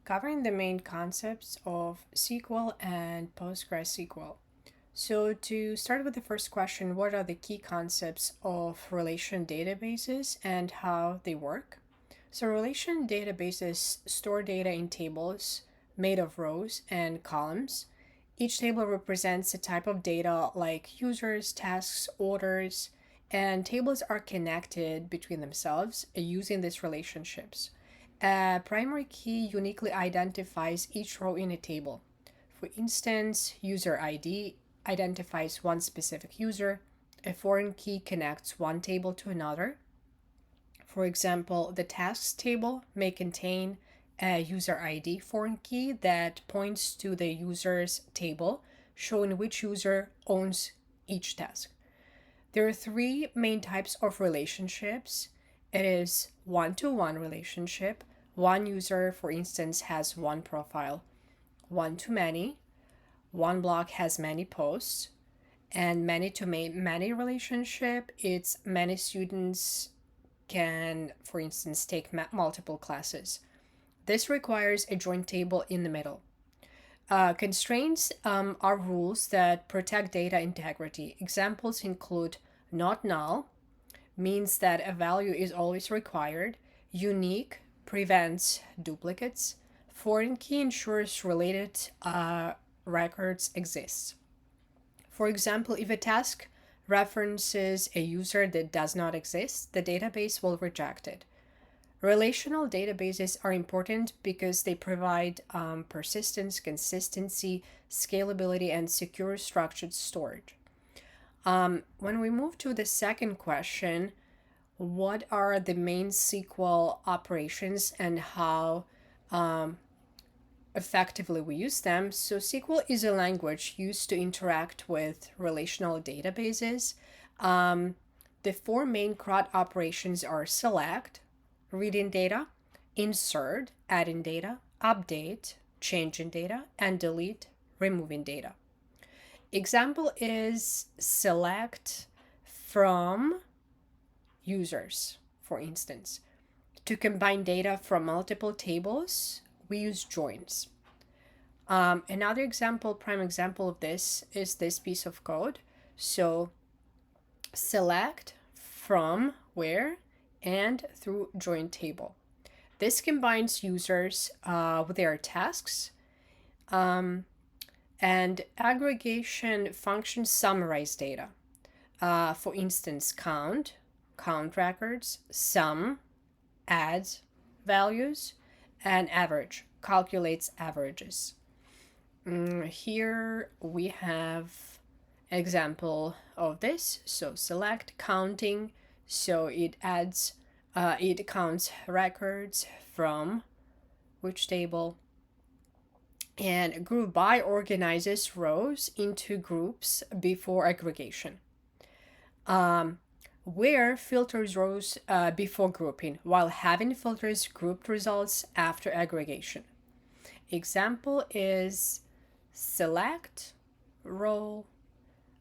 covering the main concepts of SQL and PostgreSQL. So to start with the first question, what are the key concepts of relation databases and how they work? So relation databases store data in tables made of rows and columns. Each table represents a type of data like users, tasks, orders, and tables are connected between themselves using these relationships. A primary key uniquely identifies each row in a table. For instance, user ID identifies one specific user. A foreign key connects one table to another. For example, the tasks table may contain a user ID foreign key that points to the user's table, showing which user owns each task. There are three main types of relationships. It is one-to-one relationship. One user, for instance, has one profile. One-to-many. One blog has many posts. And many-to-many relationship, it's many students can, for instance, take multiple classes. This requires a joint table in the middle. Constraints are rules that protect data integrity. Examples include not null, means that a value is always required. Unique prevents duplicates. Foreign key ensures related records exist. For example, if a task references a user that does not exist, the database will reject it. Relational databases are important because they provide persistence, consistency, scalability, and secure structured storage. When we move to the second question, what are the main SQL operations and how effectively we use them? So SQL is a language used to interact with relational databases. The four main CRUD operations are select, reading data, insert, adding data, update, changing data, and delete, removing data. Example is select from users, for instance. To combine data from multiple tables, we use joins. Another example, prime example of this is this piece of code. So select from where and through join table. This combines users with their tasks, and aggregation functions summarize data. For instance, count records, sum adds values, and average calculates averages. Here we have an example of this. So select counting, so it counts records from which table, and group by organizes rows into groups before aggregation. Where filters rows before grouping, while having filters grouped results after aggregation. Example is select row,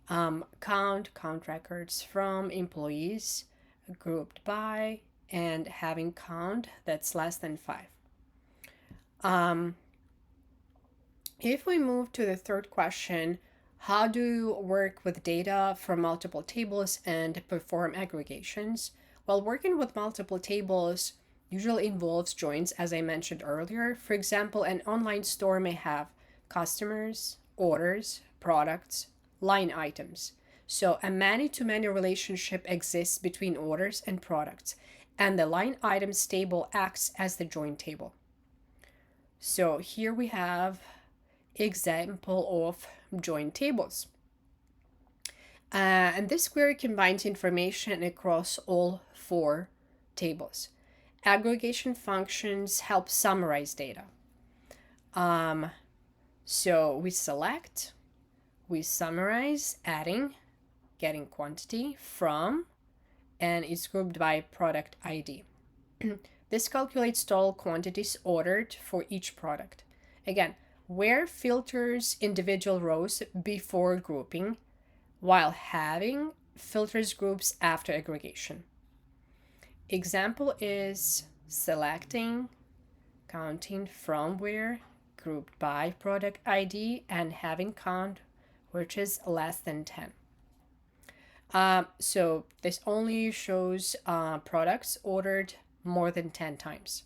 count records from employees grouped by, and having count that's less than 5. If we move to the third question, how do you work with data from multiple tables and perform aggregations? Well, working with multiple tables usually involves joins, as I mentioned earlier. For example, an online store may have customers, orders, products, line items. So a many-to-many relationship exists between orders and products, and the line items table acts as the join table. So here we have example of join tables. And this query combines information across all four tables. Aggregation functions help summarize data. So we select, we summarize, adding, getting quantity from, and it's grouped by product ID. This calculates total quantities ordered for each product. Again, where filters individual rows before grouping, while having filters groups after aggregation. Example is selecting, counting from where grouped by product ID and having count which is less than 10. So this only shows products ordered more than 10 times.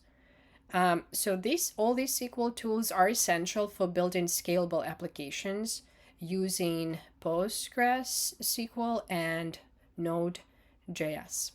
So all these SQL tools are essential for building scalable applications using PostgreSQL and Node.js.